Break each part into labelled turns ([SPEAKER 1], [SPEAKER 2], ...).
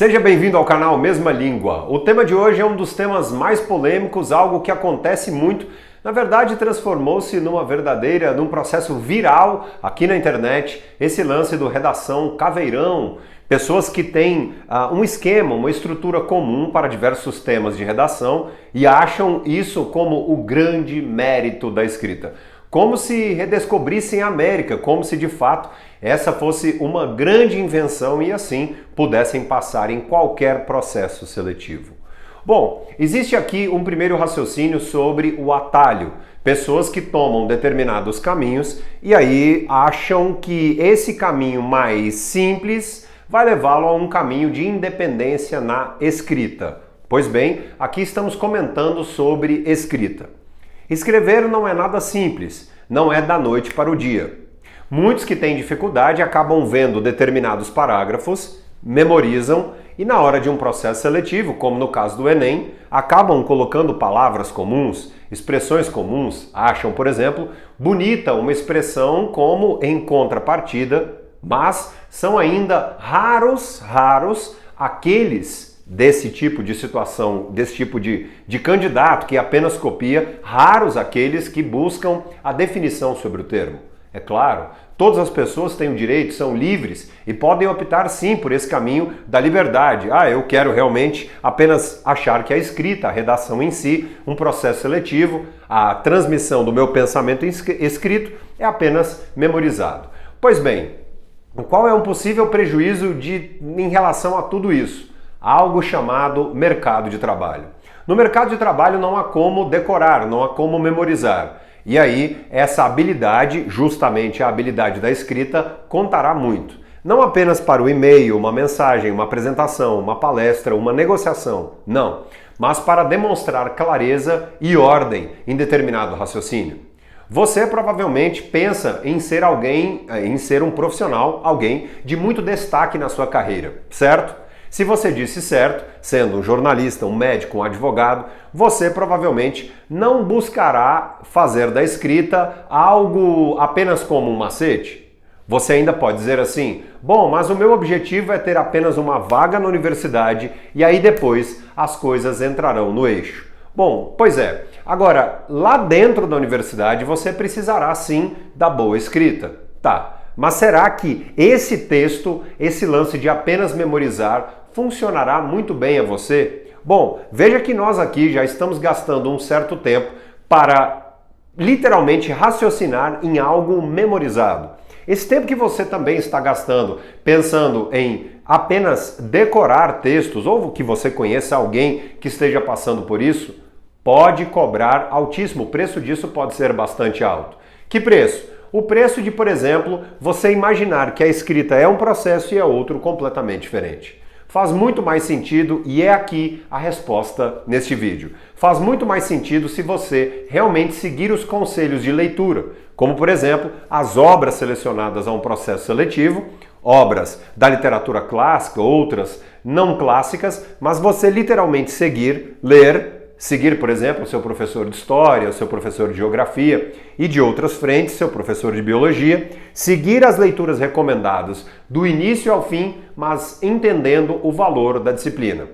[SPEAKER 1] Seja bem-vindo ao canal Mesma Língua. O tema de hoje é um dos temas mais polêmicos, algo que acontece muito. Na verdade, transformou-se num processo viral aqui na internet, esse lance do redação caveirão. Pessoas que têm um esquema, uma estrutura comum para diversos temas de redação e acham isso como o grande mérito da escrita. Como se redescobrissem a América, como se de fato essa fosse uma grande invenção e assim pudessem passar em qualquer processo seletivo. Bom, existe aqui um primeiro raciocínio sobre o atalho. Pessoas que tomam determinados caminhos e aí acham que esse caminho mais simples vai levá-lo a um caminho de independência na escrita. Pois bem, aqui estamos comentando sobre escrita. Escrever não é nada simples, não é da noite para o dia. Muitos que têm dificuldade acabam vendo determinados parágrafos, memorizam e na hora de um processo seletivo, como no caso do Enem, acabam colocando palavras comuns, expressões comuns, acham, por exemplo, bonita uma expressão como em contrapartida, mas são ainda raros aqueles desse tipo de situação, desse tipo de candidato que apenas copia, raros aqueles que buscam a definição sobre o termo. É claro, todas as pessoas têm o direito, são livres e podem optar sim por esse caminho da liberdade. Eu quero realmente apenas achar que a escrita, a redação em si, um processo seletivo, a transmissão do meu pensamento escrito é apenas memorizado. Pois bem, qual é um possível prejuízo em relação a tudo isso? Algo chamado mercado de trabalho. No mercado de trabalho não há como decorar, não há como memorizar. E aí, essa habilidade, justamente a habilidade da escrita, contará muito. Não apenas para o e-mail, uma mensagem, uma apresentação, uma palestra, uma negociação, não. Mas para demonstrar clareza e ordem em determinado raciocínio. Você provavelmente pensa em ser um profissional, alguém de muito destaque na sua carreira, certo? Se você disse certo, sendo um jornalista, um médico, um advogado, você provavelmente não buscará fazer da escrita algo apenas como um macete. Você ainda pode dizer assim, bom, mas o meu objetivo é ter apenas uma vaga na universidade e aí depois as coisas entrarão no eixo. Bom, pois é. Agora, lá dentro da universidade você precisará sim da boa escrita. Tá. Mas será que esse texto, esse lance de apenas memorizar, funcionará muito bem a você? Bom, veja que nós aqui já estamos gastando um certo tempo para literalmente raciocinar em algo memorizado. Esse tempo que você também está gastando pensando em apenas decorar textos, ou que você conheça alguém que esteja passando por isso, pode cobrar altíssimo. O preço disso pode ser bastante alto. Que preço? O preço de, por exemplo, você imaginar que a escrita é um processo e é outro completamente diferente. Faz muito mais sentido, e é aqui a resposta neste vídeo. Faz muito mais sentido se você realmente seguir os conselhos de leitura, como por exemplo, as obras selecionadas a um processo seletivo, obras da literatura clássica, outras não clássicas, mas você literalmente seguir, por exemplo, o seu professor de história, o seu professor de geografia e de outras frentes, seu professor de biologia, seguir as leituras recomendadas do início ao fim, mas entendendo o valor da disciplina.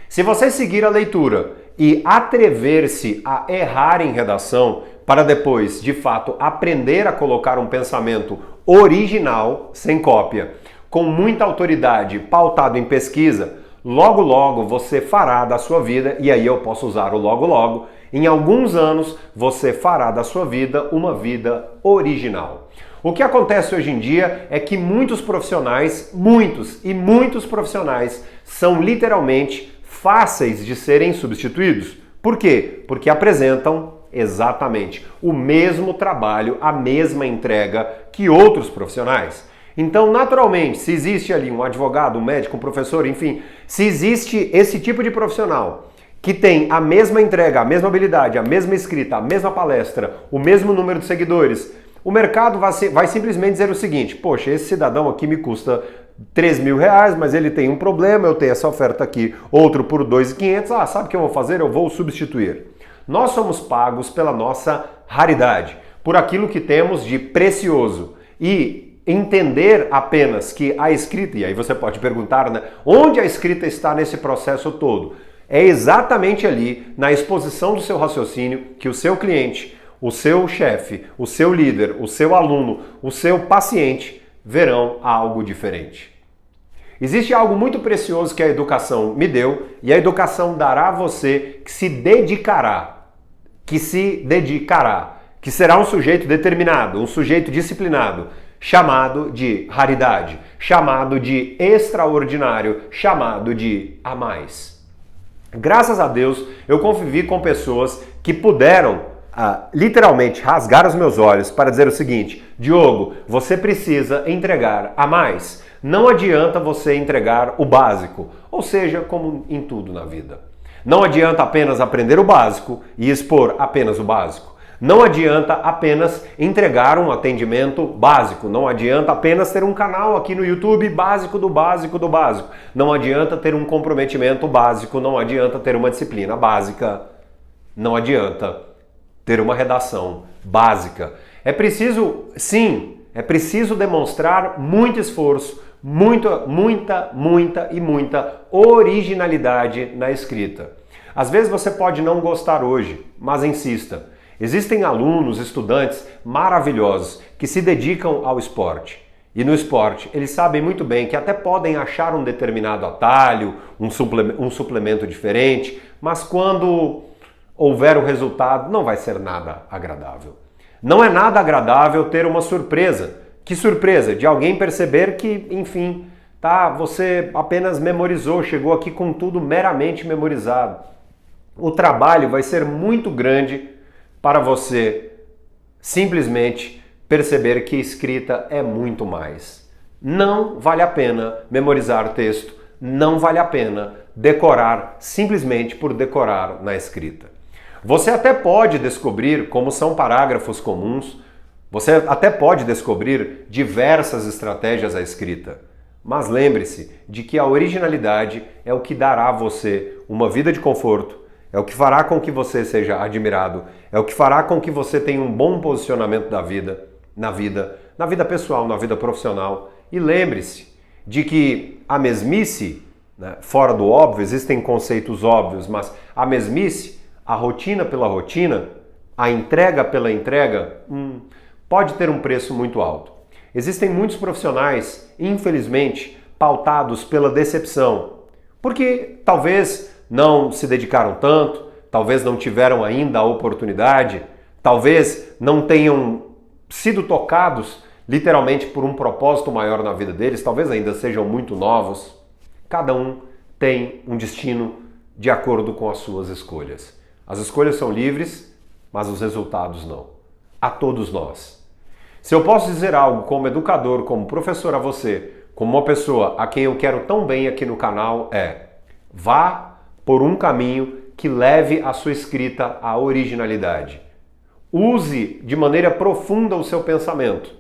[SPEAKER 1] Se você seguir a leitura e atrever-se a errar em redação, para depois, de fato, aprender a colocar um pensamento original, sem cópia, com muita autoridade, pautado em pesquisa, logo logo você fará da sua vida, e aí eu posso usar o logo logo, em alguns anos você fará da sua vida uma vida original. O que acontece hoje em dia é que muitos profissionais, muitos profissionais são literalmente fáceis de serem substituídos. Por quê? Porque apresentam exatamente o mesmo trabalho, a mesma entrega que outros profissionais. Então, naturalmente, se existe ali um advogado, um médico, um professor, enfim, se existe esse tipo de profissional que tem a mesma entrega, a mesma habilidade, a mesma escrita, a mesma palestra, o mesmo número de seguidores, o mercado vai simplesmente dizer o seguinte, poxa, esse cidadão aqui me custa R$3.000, mas ele tem um problema, eu tenho essa oferta aqui, outro por R$2.500, sabe o que eu vou fazer? Eu vou substituir. Nós somos pagos pela nossa raridade, por aquilo que temos de precioso. E entender apenas que a escrita, e aí você pode perguntar, né, onde a escrita está nesse processo todo? É exatamente ali, na exposição do seu raciocínio, que o seu cliente, o seu chefe, o seu líder, o seu aluno, o seu paciente verão algo diferente. Existe algo muito precioso que a educação me deu e a educação dará a você que se dedicará, que será um sujeito determinado, um sujeito disciplinado, chamado de raridade, chamado de extraordinário, chamado de a mais. Graças a Deus, eu convivi com pessoas que puderam literalmente rasgar os meus olhos para dizer o seguinte: Diogo, você precisa entregar a mais. Não adianta você entregar o básico, ou seja, como em tudo na vida. Não adianta apenas aprender o básico e expor apenas o básico. Não adianta apenas entregar um atendimento básico. Não adianta apenas ter um canal aqui no YouTube básico do básico do básico. Não adianta ter um comprometimento básico. Não adianta ter uma disciplina básica. Não adianta ter uma redação básica. É preciso, sim, é preciso demonstrar muito esforço, muita originalidade na escrita. Às vezes você pode não gostar hoje, mas insista. Existem alunos, estudantes maravilhosos que se dedicam ao esporte. E no esporte, eles sabem muito bem que até podem achar um determinado atalho, um suplemento diferente, mas quando houver o resultado, não vai ser nada agradável. Não é nada agradável ter uma surpresa. Que surpresa? De alguém perceber que, enfim, você apenas memorizou, chegou aqui com tudo meramente memorizado. O trabalho vai ser muito grande para você simplesmente perceber que escrita é muito mais. Não vale a pena memorizar texto, não vale a pena decorar simplesmente por decorar na escrita. Você até pode descobrir como são parágrafos comuns, você até pode descobrir diversas estratégias à escrita, mas lembre-se de que a originalidade é o que dará a você uma vida de conforto, é o que fará com que você seja admirado, é o que fará com que você tenha um bom posicionamento na vida pessoal, na vida profissional. E lembre-se de que a mesmice, né, fora do óbvio, existem conceitos óbvios, mas a mesmice, a rotina pela rotina, a entrega pela entrega, pode ter um preço muito alto. Existem muitos profissionais, infelizmente, pautados pela decepção, porque talvez não se dedicaram tanto, talvez não tiveram ainda a oportunidade, talvez não tenham sido tocados literalmente por um propósito maior na vida deles, talvez ainda sejam muito novos. Cada um tem um destino de acordo com as suas escolhas. As escolhas são livres, mas os resultados não. A todos nós. Se eu posso dizer algo como educador, como professor a você, como uma pessoa a quem eu quero tão bem aqui no canal, vá por um caminho que leve a sua escrita à originalidade. Use de maneira profunda o seu pensamento.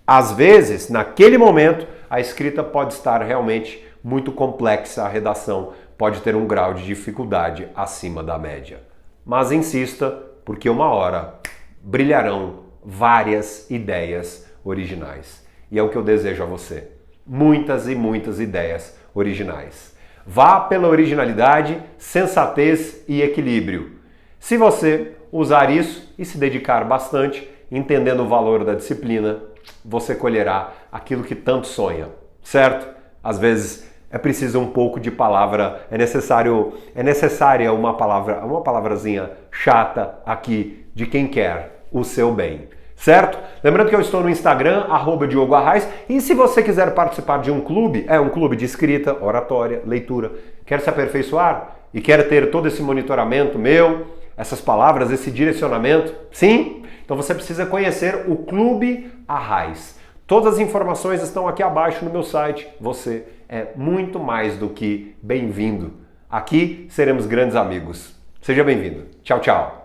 [SPEAKER 1] Às vezes, naquele momento, a escrita pode estar realmente muito complexa, a redação pode ter um grau de dificuldade acima da média. Mas insista, porque uma hora brilharão várias ideias originais. E é o que eu desejo a você. Muitas e muitas ideias originais. Vá pela originalidade, sensatez e equilíbrio. Se você usar isso e se dedicar bastante, entendendo o valor da disciplina, você colherá aquilo que tanto sonha, certo? Às vezes é preciso um pouco de palavra, é necessária uma palavrazinha chata aqui de quem quer o seu bem. Certo? Lembrando que eu estou no Instagram, @DiogoArraes, e se você quiser participar de um clube, um clube de escrita, oratória, leitura, quer se aperfeiçoar e quer ter todo esse monitoramento meu, essas palavras, esse direcionamento, sim? Então você precisa conhecer o Clube Arraes. Todas as informações estão aqui abaixo no meu site. Você é muito mais do que bem-vindo. Aqui seremos grandes amigos. Seja bem-vindo. Tchau, tchau.